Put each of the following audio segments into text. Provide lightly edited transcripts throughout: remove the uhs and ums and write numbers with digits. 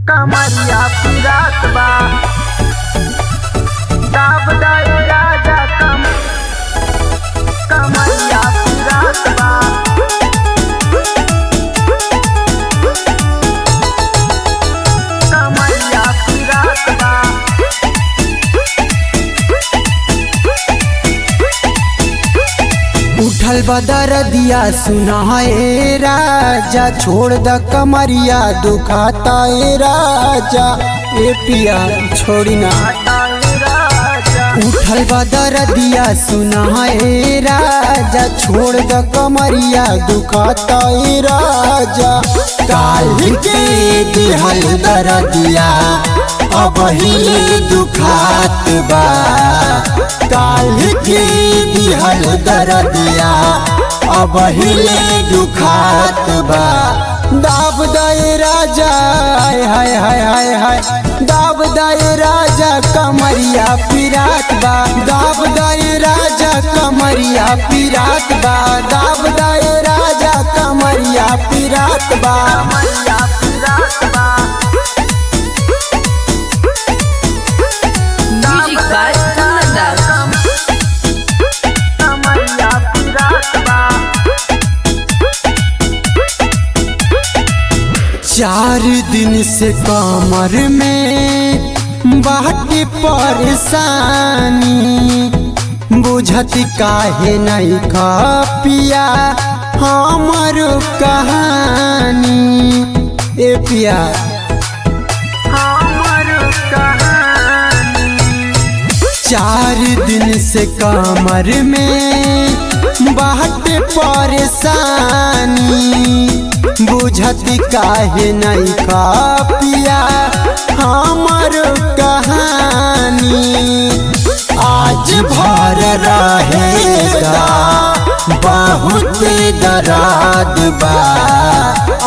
कमरिया पिरात बा दाब दाए राजा कमरिया पिरात बा कमरिया पिरात बा उठल बदर दिया सुना है राजा, छोड़ द कमरिया दुखाता है राजा। ए पिया छोड़ी ना। उठल बदर दिया सुना है राजा, छोड़ द कमरिया दुखाता है राजा। काल के दिहल दर दिया अब ही दुखात बा, काल के दिहल दर दिया अब हिले दुखात बा। दाब दाए राजा हाय हाय हाय हाय हाय, दाब दाए राजा कमरिया पिरात बा, दाब दाए राजा कमरिया पिरात बा, दाब दाए राजा कमरिया पिरात बा। कमरिया पिरात बा Music by Kundan कमरिया पिरात बा 4 दिन से कमर में बाटे परेशानी, बुझत काहे नहीं खा पिया हमर कहानी। ए पिया हमर कहानी 4 दिन से कमर में बाटे परेशानी, बुझत काहे नहीं खा पिया हमर कहानी। आज भर रहेगा बहुत दर्द बा,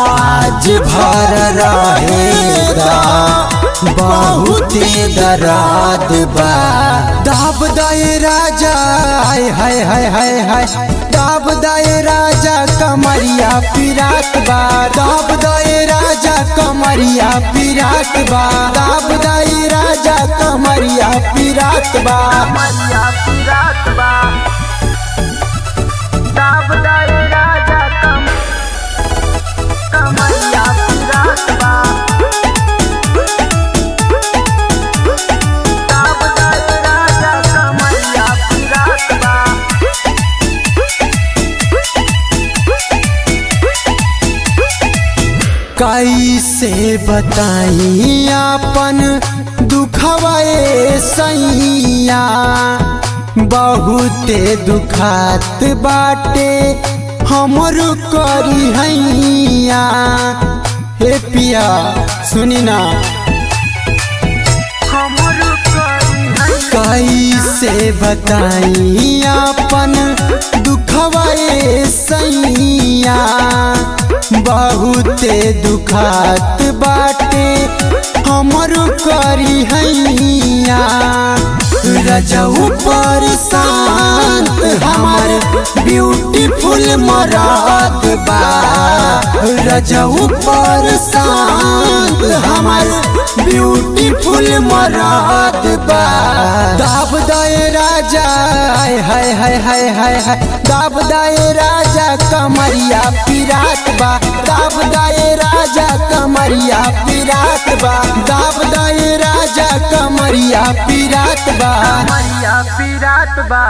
आज भर रहेगा बहुत दर्द बा। दाब दाए राजा हाय हाय हाय हाय हाय, दाब दाए राजा कमरिया पिरात बा, दाब दाए राजा कमरिया पिरात बा, दाब दाए राजा कमरिया पिरात बा। कमरिया पिरात बा दाब दाए राजा कमरिया पिरात बा दाब दाए राजा कमरिया पिरात बा कैसे बताई अपन दुखवाए सैया, बहुते दुखात बाटे हमर करी हैया। हे पिया सुनी ना, हमर करी है कैसे बताई अपन दुखवाए सैया, बहुते दुखात बाटे हमर करी हैया। रजऊ पर शांत हमर ब्यूटीफुल मराद बा, रजऊ पर शांत हमर ब्यूटीफुल मराद बा। दाब दाए राजा हाय हाय हाय हाय हाय हाय, दाब दाए राजा कमरिया पिरात बा, दाब दाए राजा कमरिया पिरात बा, दाब दाए राजा कमरिया पिरात बा। कमरिया पिरात बा।